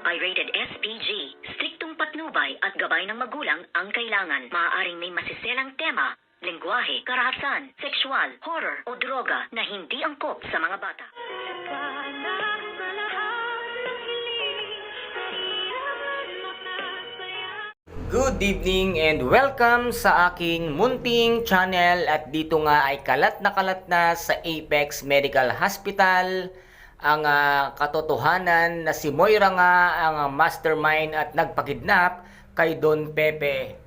Pirated SPG. Striktong patnubay at gabay ng magulang ang kailangan. Maaaring may masiselang tema, lengguwahe, karahasan, sexual, horror o droga na hindi angkop sa mga bata. Good evening and welcome sa aking munting channel, at dito nga ay kalat na sa Apex Medical Hospital ang katotohanan na si Moira nga ang mastermind at nagpakidnap kay Don Pepe.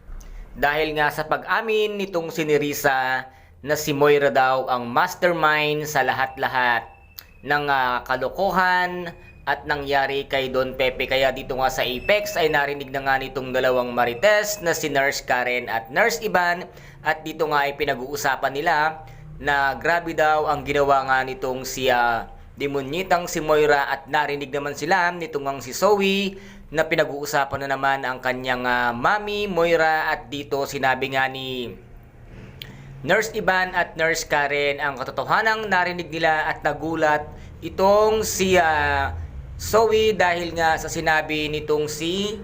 Dahil nga sa pag-amin nitong si Nerissa na si Moira daw ang mastermind sa lahat-lahat ng kalokohan at nangyari kay Don Pepe. Kaya dito nga sa Apex ay narinig na nga nitong dalawang marites na si Nurse Karen at Nurse Ivan, at dito nga ay pinag-uusapan nila na grabe daw ang ginawa nga nitong si demonyitang si Moira, at narinig naman sila nitong ang si Zoe na pinag-uusapan na naman ang kanyang mami Moira, at dito sinabi nga ni Nurse Ivan at Nurse Karen ang katotohanang narinig nila, at nagulat itong si Zoe dahil nga sa sinabi nitong si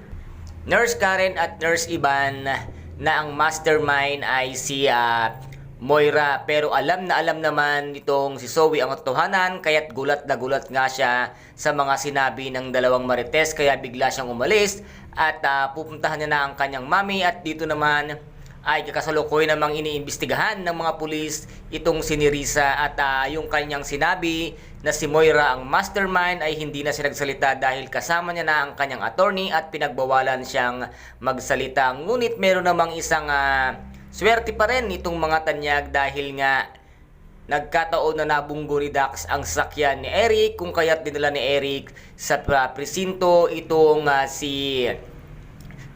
Nurse Karen at Nurse Ivan na ang mastermind ay si Moira. Pero alam naman nitong si Zoe ang katotohanan, kaya't gulat na gulat nga siya sa mga sinabi ng dalawang marites, kaya bigla siyang umalis at pupuntahan niya na ang kanyang mami. At dito naman ay kasalukuyan namang iniimbestigahan ng mga pulis itong si Nerissa, at yung kanyang sinabi na si Moira ang mastermind ay hindi na siya nagsalita dahil kasama niya na ang kanyang attorney at pinagbawalan siyang magsalita. Ngunit meron namang isang swerte pa rin itong mga tanyag, dahil nga nagkataon na nabunggo ni Dax ang sakyan ni Eric, kung kaya't dinala ni Eric sa presinto itong si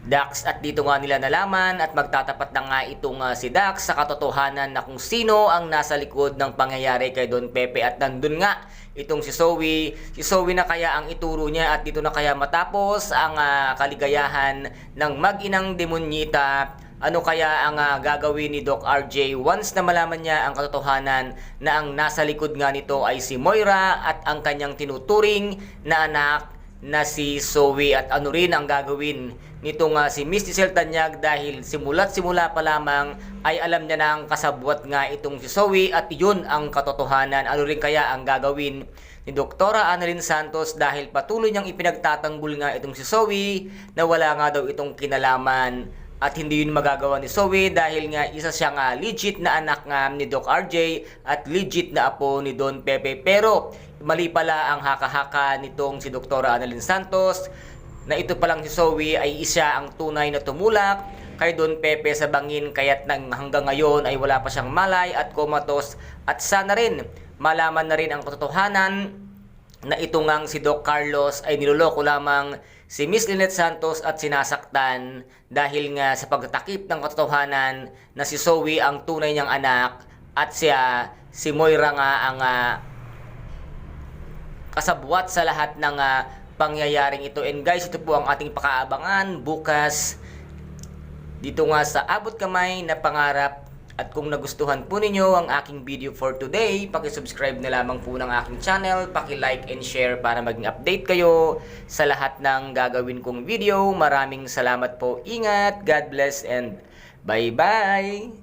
Dax, at dito nga nila nalaman at magtatapat na nga itong si Dax sa katotohanan na kung sino ang nasa likod ng pangyayari kay Don Pepe. At nandun nga itong si Zoe na kaya ang ituro niya, at dito na kaya matapos ang kaligayahan ng mag-inang demonyita. Ano kaya ang gagawin ni Doc RJ once na malaman niya ang katotohanan na ang nasa likod nga nito ay si Moira at ang kanyang tinuturing na anak na si Zoe, at ano rin ang gagawin nitong si Miss Giselle Tanyag, dahil simula pa lamang ay alam niya na ang kasabwat nga itong si Zoe, at yun ang katotohanan. Ano rin kaya ang gagawin ni Doktora Annalyn Santos, dahil patuloy niyang ipinagtatanggol nga itong si Zoe na wala nga daw itong kinalaman, at hindi yun magagawa ni Zoe dahil nga isa siyang legit na anak nga ni Doc RJ at legit na apo ni Don Pepe. Pero mali pala ang haka-haka nitong si Doktora Annalyn Santos na ito palang si Zoe ay isa ang tunay na tumulak kay Don Pepe sa bangin, kaya't hanggang ngayon ay wala pa siyang malay at comatose. At sana rin malaman na rin ang katotohanan na ito ngang si Doc Carlos ay niloloko lamang si Miss Lynette Santos at sinasaktan, dahil nga sa pagtatakip ng katotohanan na si Zoe ang tunay niyang anak at si Moira nga ang kasabwat sa lahat ng pangyayaring ito. And guys, ito po ang ating pakaabangan bukas dito nga sa Abot Kamay na Pangarap. At kung nagustuhan po ninyo ang aking video for today, paki-subscribe na lamang po ng aking channel, paki-like and share para maging update kayo sa lahat ng gagawin kong video. Maraming salamat po. Ingat, God bless, and bye-bye!